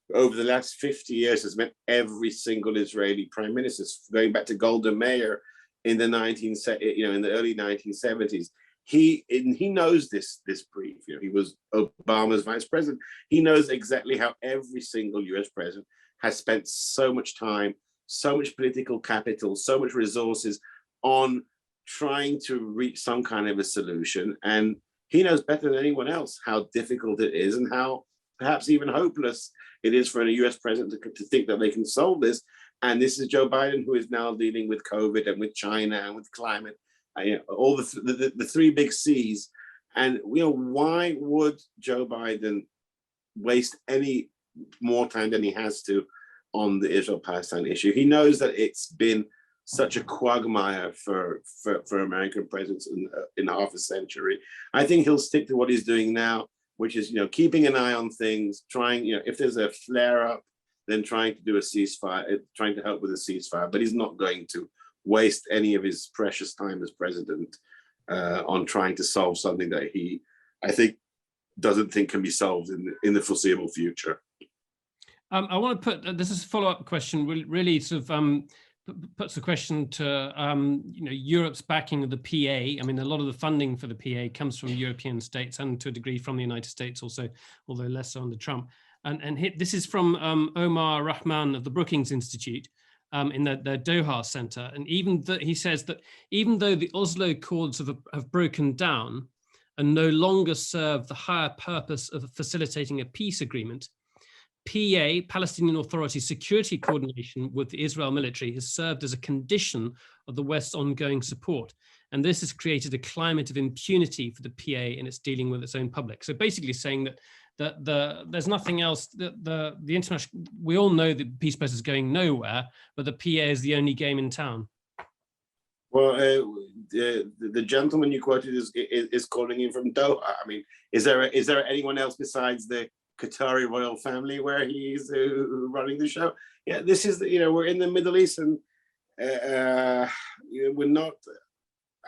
who, over the last 50 years, has met every single Israeli prime minister, going back to Golda Meir in the early 1970s. He knows this brief. He was Obama's vice president. He knows exactly how every single US president has spent so much time, so much political capital, so much resources on trying to reach some kind of a solution. And he knows better than anyone else how difficult it is and how perhaps even hopeless it is for a US president to think that they can solve this. And this is Joe Biden, who is now dealing with COVID and with China and with climate. All the 3 big C's. And why would Joe Biden waste any more time than he has to on the Israel-Palestine issue? He knows that it's been such a quagmire for American presidents in half a century. I think he'll stick to what he's doing now, which is keeping an eye on things, trying if there's a flare up, then trying to do a ceasefire, trying to help with a ceasefire. But he's not going to waste any of his precious time as president on trying to solve something that I think, doesn't think can be solved in the foreseeable future. I want to put this is a follow-up question. Really, sort of puts the question to Europe's backing of the PA. I mean, a lot of the funding for the PA comes from European states and to a degree from the United States also, although less so under Trump. And this is from Omar Rahman of the Brookings Institute. In the Doha Center. And he says that even though the Oslo Accords have broken down and no longer serve the higher purpose of facilitating a peace agreement, PA, Palestinian Authority security coordination with the Israel military, has served as a condition of the West's ongoing support. And this has created a climate of impunity for the PA in its dealing with its own public. So basically saying that there's nothing else. The international, we all know the peace process is going nowhere, but the PA is the only game in town. Well, the gentleman you quoted is calling in from Doha. I mean, is there anyone else besides the Qatari royal family where he's running the show? Yeah, this is, we're in the Middle East, and we're not.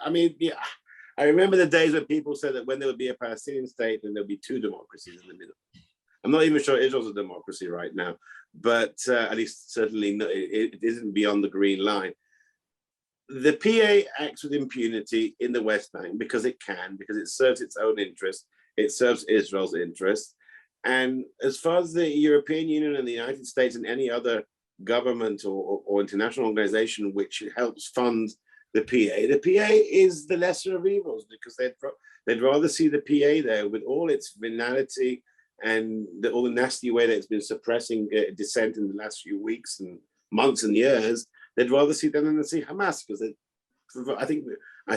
I mean, yeah, I remember the days when people said that when there would be a Palestinian state, then there'll be two democracies in the middle. I'm not even sure Israel's a democracy right now, but at least certainly it isn't beyond the green line. The PA acts with impunity in the West Bank because it can, because it serves its own interest, it serves Israel's interest. And as far as the European Union and the United States and any other government or international organization which helps fund the PA is the lesser of evils, because they'd rather see the PA there with all its venality and all the nasty way that it's been suppressing dissent in the last few weeks and months and years. They'd rather see them than see Hamas, because I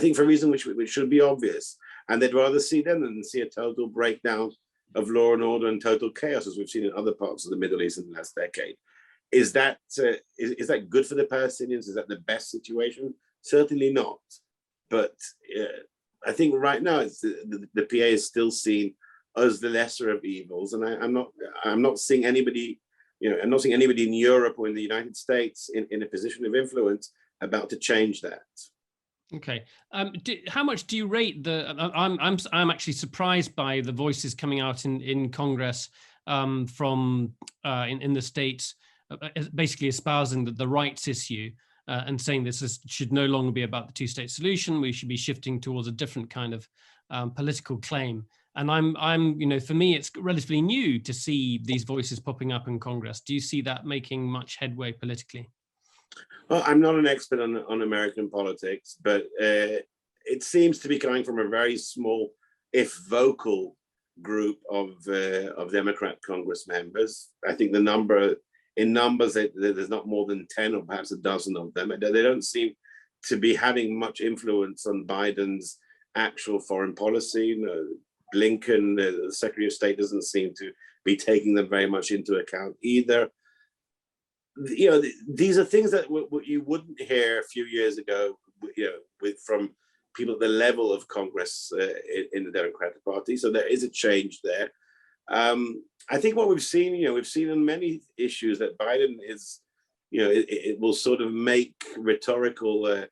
think for a reason which should be obvious, and they'd rather see them than see a total breakdown of law and order and total chaos, as we've seen in other parts of the Middle East in the last decade. Is that good for the Palestinians? Is that the best situation? Certainly not. But I think right now it's the PA is still seen as the lesser of evils, and I'm not seeing anybody. I'm not seeing anybody in Europe or in the United States in a position of influence about to change that. Okay. How much do you rate the? I'm actually surprised by the voices coming out in Congress from in the States, basically espousing the rights issue and saying this should no longer be about the two-state solution. We should be shifting towards a different kind of political claim. And for me, it's relatively new to see these voices popping up in Congress. Do you see that making much headway politically? Well, I'm not an expert on American politics, but it seems to be coming from a very small, if vocal, group of Democrat Congress members. I think in numbers, there's not more than 10 or perhaps a dozen of them. They don't seem to be having much influence on Biden's actual foreign policy. Blinken, the Secretary of State, doesn't seem to be taking them very much into account either. These are things that you wouldn't hear a few years ago, from people at the level of Congress in the Democratic Party. So there is a change there. I think what we've seen in many issues that Biden is, it will sort of make rhetorical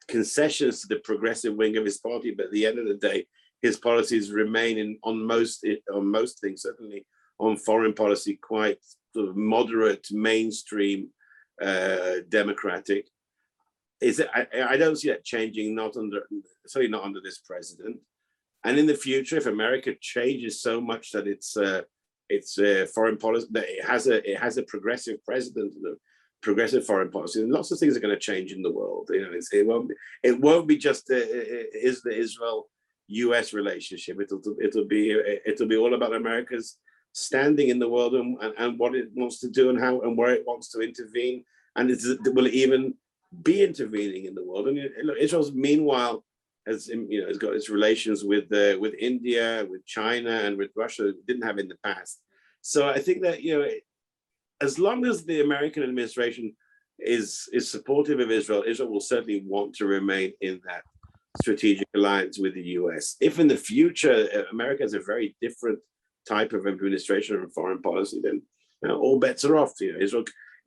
concessions to the progressive wing of his party, but at the end of the day, his policies remain on most things, certainly on foreign policy, quite sort of moderate, mainstream, democratic. I don't see that changing, certainly not under this president. And in the future, if America changes so much that its foreign policy, that it has a progressive president and a progressive foreign policy, and lots of things are going to change in the world. It won't be just the Israel-US relationship. It'll be all about America's standing in the world and what it wants to do and where it wants to intervene, and will it even be intervening in the world? And Israel's meanwhile has got its relations with India, with China, and with Russia it didn't have in the past. So I think that as long as the American administration is supportive of Israel, Israel will certainly want to remain in that strategic alliance with the US. If in the future America has a very different type of administration and foreign policy, then all bets are off.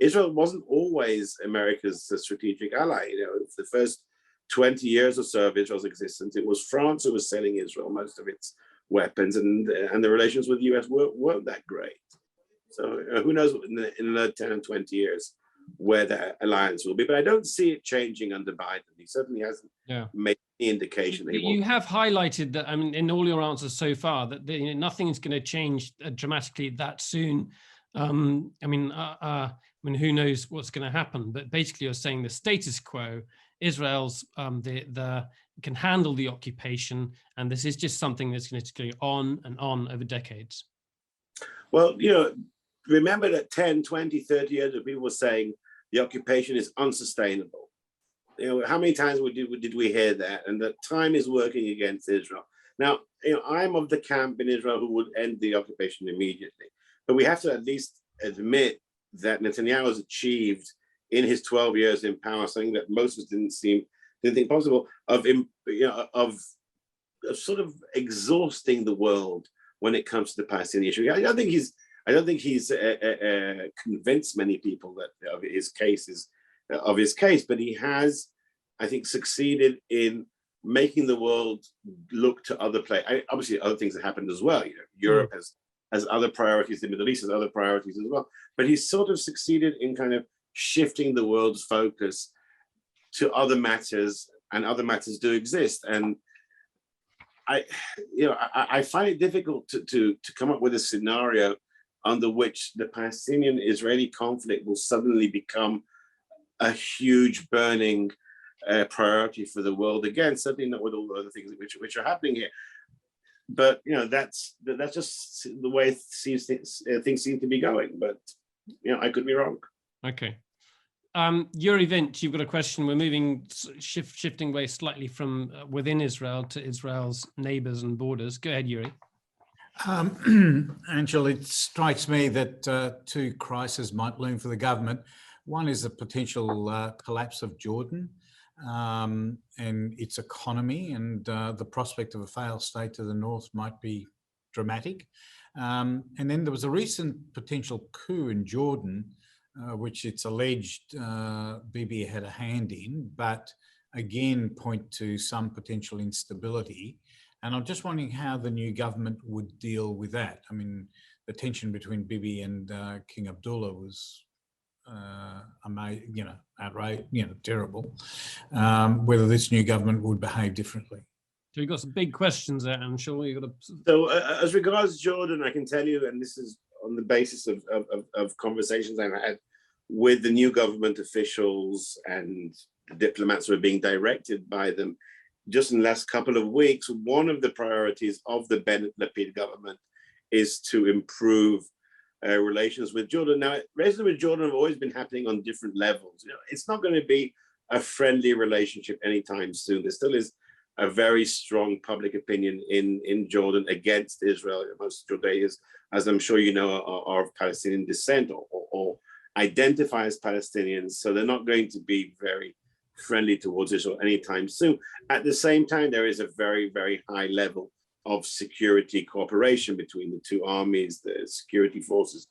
Israel wasn't always America's strategic ally. The first 20 years or so of Israel's existence, it was France who was selling Israel most of its weapons, and the relations with the US weren't that great. So who knows in another 10 and 20 years where that alliance will be. But I don't see it changing under Biden. He certainly hasn't made any indication that he wants. You have highlighted that, in all your answers so far, that nothing is going to change dramatically that soon. Who knows what's going to happen? But basically, you're saying the status quo, Israel's can handle the occupation, and this is just something that's going to go on and on over decades. Well, remember that 10, 20, 30 years ago, people were saying the occupation is unsustainable. How many times did we hear that? And that time is working against Israel. Now, I'm of the camp in Israel who would end the occupation immediately. But we have to at least admit that Netanyahu has achieved in his 12 years in power, something that most of us didn't think possible, of sort of exhausting the world when it comes to the Palestinian issue. I don't think he's convinced many people that of his case, but he has, I think, succeeded in making the world look to other places. Obviously, other things have happened as well. Europe has other priorities, the Middle East has other priorities as well. But he's sort of succeeded in kind of shifting the world's focus to other matters, and other matters do exist. And I find it difficult to come up with a scenario under which the Palestinian-Israeli conflict will suddenly become a huge burning priority for the world again. Certainly not with all the other things which are happening here. But that's just the way things seem to be going. But I could be wrong. Okay. Yuri Vint, you've got a question. We're moving, shifting away slightly from within Israel to Israel's neighbors and borders. Go ahead, Yuri. Anshel, it strikes me that two crises might loom for the government. One is the potential collapse of Jordan and its economy, and the prospect of a failed state to the north might be dramatic. And then there was a recent potential coup in Jordan, which it's alleged Bibi had a hand in, but again point to some potential instability. And I'm just wondering how the new government would deal with that. I mean, the tension between Bibi and King Abdullah was outright, terrible. Whether this new government would behave differently. So you've got some big questions there, Anshel. You've got to... So as regards Jordan, I can tell you, and this is on the basis of conversations I've had with the new government officials and the diplomats who are being directed by them, just in the last couple of weeks, one of the priorities of the Bennett-Lapid government is to improve relations with Jordan. Now, relations with Jordan have always been happening on different levels. It's not going to be a friendly relationship anytime soon. There still is a very strong public opinion in Jordan against Israel. Most Jordanians, as I'm sure you know, are of Palestinian descent or identify as Palestinians. So they're not going to be very friendly towards Israel anytime soon. At the same time, there is a very, very high level of security cooperation between the two armies, the security forces,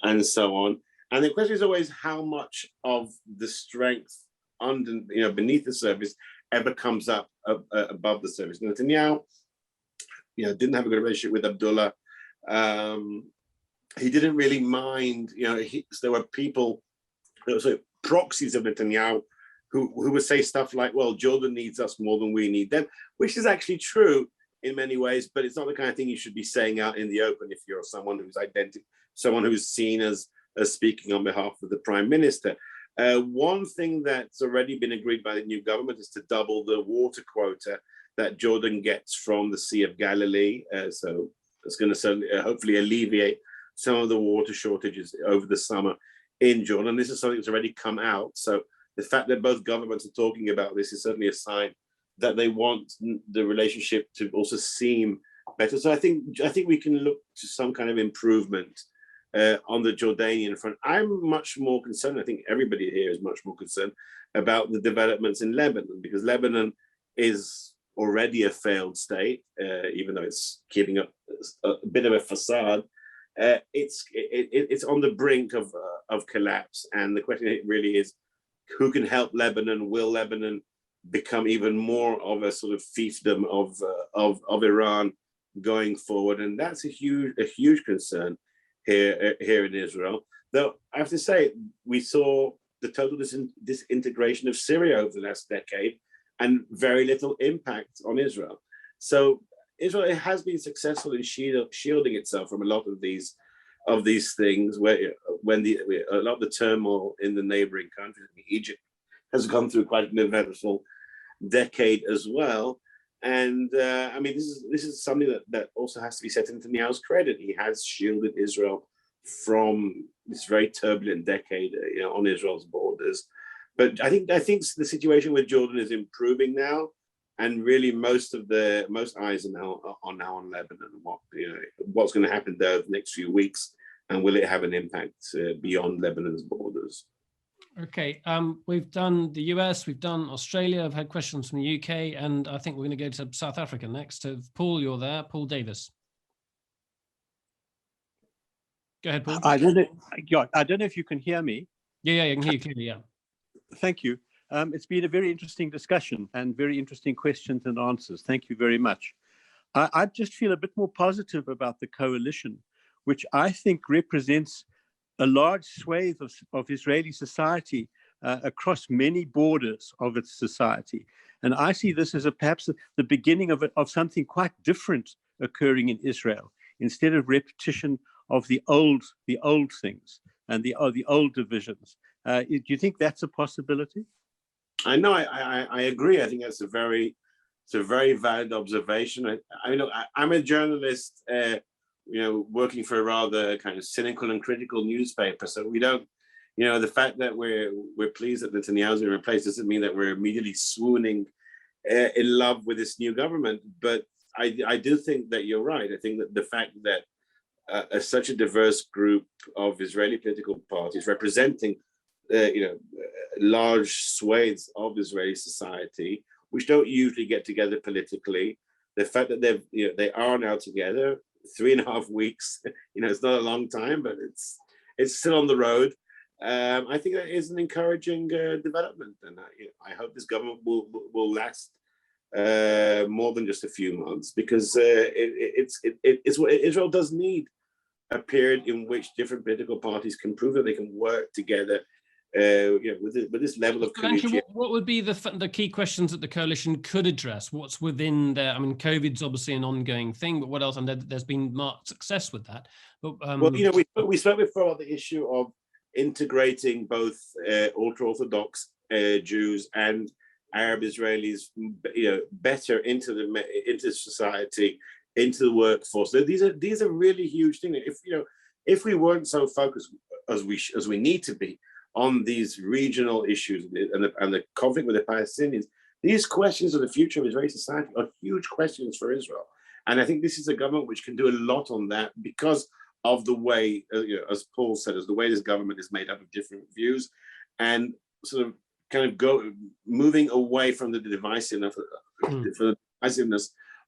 and so on. And the question is always how much of the strength under, beneath the surface ever comes up above the surface. Netanyahu, didn't have a good relationship with Abdullah. He didn't really mind, there were people, proxies of Netanyahu who would say stuff like, well, Jordan needs us more than we need them, which is actually true in many ways, but it's not the kind of thing you should be saying out in the open if you're someone who's seen as speaking on behalf of the Prime Minister. One thing that's already been agreed by the new government is to double the water quota that Jordan gets from the Sea of Galilee. So it's going to certainly, hopefully alleviate some of the water shortages over the summer in Jordan. This is something that's already come out. So the fact that both governments are talking about this is certainly a sign that they want the relationship to also seem better. So I think we can look to some kind of improvement on the Jordanian front. I'm much more concerned, I think everybody here is much more concerned about the developments in Lebanon, because Lebanon is already a failed state, even though it's keeping up a bit of a facade. It's on the brink of collapse. And the question really is, who can help Lebanon? Will Lebanon become even more of a sort of fiefdom of Iran going forward? And that's a huge concern here in Israel. Though I have to say, we saw the total disintegration of Syria over the last decade and very little impact on Israel. So Israel has been successful in shielding itself from a lot of these things, where a lot of the turmoil in the neighboring countries. Egypt has gone through quite an eventful decade as well. And this is something that also has to be set to Netanyahu's credit. He has shielded Israel from this very turbulent decade, on Israel's borders. But I think the situation with Jordan is improving now, and really most eyes are now on Lebanon. What's going to happen there the next few weeks, and will it have an impact beyond Lebanon's borders? Okay, we've done the US, we've done Australia, I've had questions from the UK, and I think we're going to go to South Africa next. So Paul, you're there, Paul Davis. Go ahead, Paul. I don't know if you can hear me. Yeah, I can hear you clearly, yeah. Thank you. It's been a very interesting discussion and very interesting questions and answers. Thank you very much. I just feel a bit more positive about the coalition, which I think represents a large swathe of Israeli society across many borders of its society. And I see this as perhaps the beginning of something quite different occurring in Israel, instead of repetition of the old things and the old divisions. Do you think that's a possibility? I know. I agree. I think that's a very valid observation. I'm a journalist, working for a rather kind of cynical and critical newspaper. So we don't, the fact that we're pleased that Netanyahu's been replaced doesn't mean that we're immediately swooning in love with this new government. But I do think that you're right. I think that the fact that such a diverse group of Israeli political parties representing, large swathes of Israeli society, which don't usually get together politically, the fact that they are now together 3.5 weeks, it's not a long time, but it's still on the road. I think that is an encouraging development, and I hope this government will last more than just a few months, because it's what Israel does need, a period in which different political parties can prove that they can work together, with this level of Anshel, what would be the key questions that the coalition could address? What's within there? I mean, COVID's obviously an ongoing thing, but what else? And there's been marked success with that. But, we spoke before about the issue of integrating both ultra-Orthodox Jews and Arab Israelis, better into society, into the workforce. So these are really huge things. If we weren't so focused as we need to be on these regional issues and the conflict with the Palestinians, these questions of the future of Israeli society are huge questions for Israel. And I think this is a government which can do a lot on that, because of the way, as Paul said, as the way this government is made up of different views, and sort of kind of moving away from the divisiveness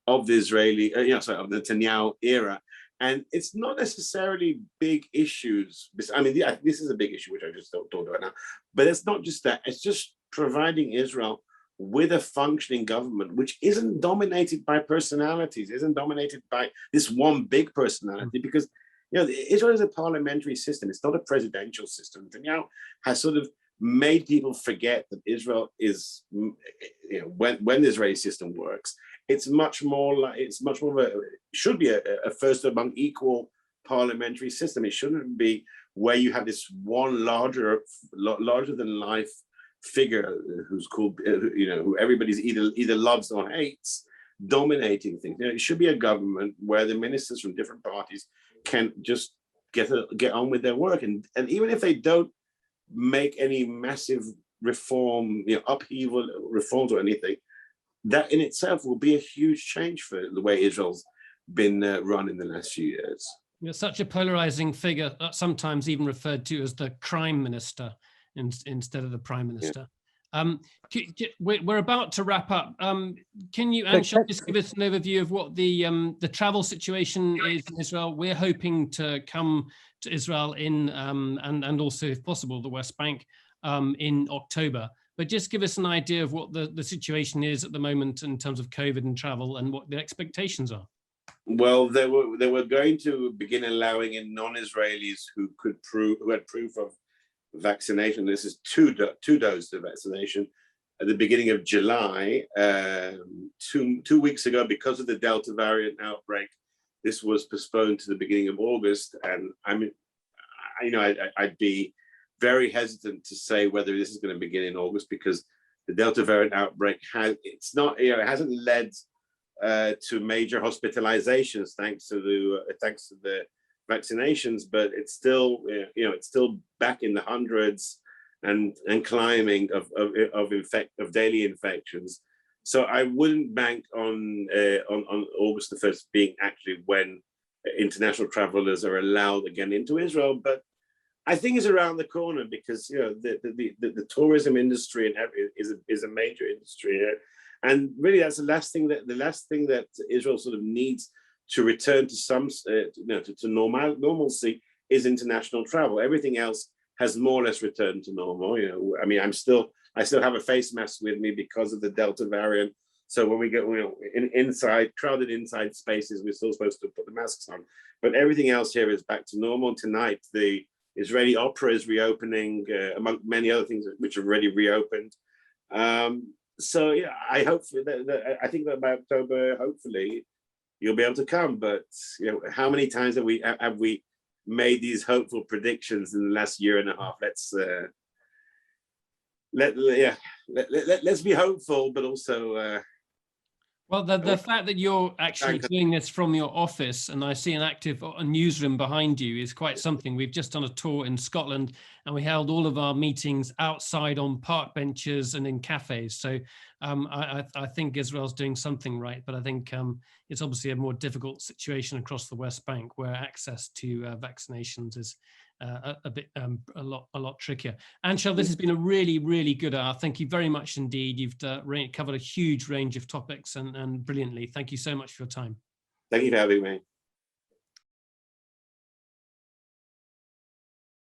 of the Israeli, of the Netanyahu era. And it's not necessarily big issues. I mean, this is a big issue, which I just don't talk about now. But it's not just that. It's just providing Israel with a functioning government, which isn't dominated by personalities, isn't dominated by this one big personality, because Israel is a parliamentary system. It's not a presidential system. Netanyahu has sort of made people forget that Israel is, when the Israeli system works, it's much more of a, should be a first among equal parliamentary system. It shouldn't be where you have this one larger than life figure who's called, who everybody's either loves or hates, dominating things. It should be a government where the ministers from different parties can just get on with their work, and even if they don't make any massive reform, upheaval reforms or anything, that in itself will be a huge change for the way Israel's been run in the last few years. You're such a polarizing figure, sometimes even referred to as the crime minister instead of the prime minister. Yeah. We're about to wrap up. Can you, Anshel, just give us an overview of what the travel situation is in Israel? We're hoping to come to Israel and also, if possible, the West Bank in October. But just give us an idea of what the situation is at the moment in terms of COVID and travel, and what the expectations are. Well, they were going to begin allowing in non-Israelis who had proof of vaccination. This is two doses of vaccination at the beginning of July. 2 weeks ago, because of the Delta variant outbreak, this was postponed to the beginning of August. And I'd be very hesitant to say whether this is going to begin in August, because the Delta variant outbreak hasn't led to major hospitalizations thanks to the vaccinations, but it's still back in the hundreds and climbing of daily infections. So I wouldn't bank on August the 1st being actually when international travelers are allowed again into Israel. But I think it's around the corner because the tourism industry is a major industry here, and really that's the last thing that Israel sort of needs to return to some to normalcy is international travel. Everything else has more or less returned to normal. I mean, I still have a face mask with me because of the Delta variant. So when we get crowded inside spaces, we're still supposed to put the masks on. But everything else here is back to normal. Tonight, the Israeli opera is reopening, among many other things which have already reopened. So yeah, I think that by October, hopefully, you'll be able to come. But how many times have we made these hopeful predictions in the last year and a half? Let's be hopeful, but also. Well, the fact that you're actually doing this from your office, and I see an active newsroom behind you, is quite something. We've just done a tour in Scotland, and we held all of our meetings outside on park benches and in cafes. So I think Israel's doing something right, but I think it's obviously a more difficult situation across the West Bank, where access to vaccinations is a lot trickier. Anshel, this has been a really, really good hour. Thank you very much indeed. You've covered a huge range of topics and brilliantly. Thank you so much for your time. Thank you for having me.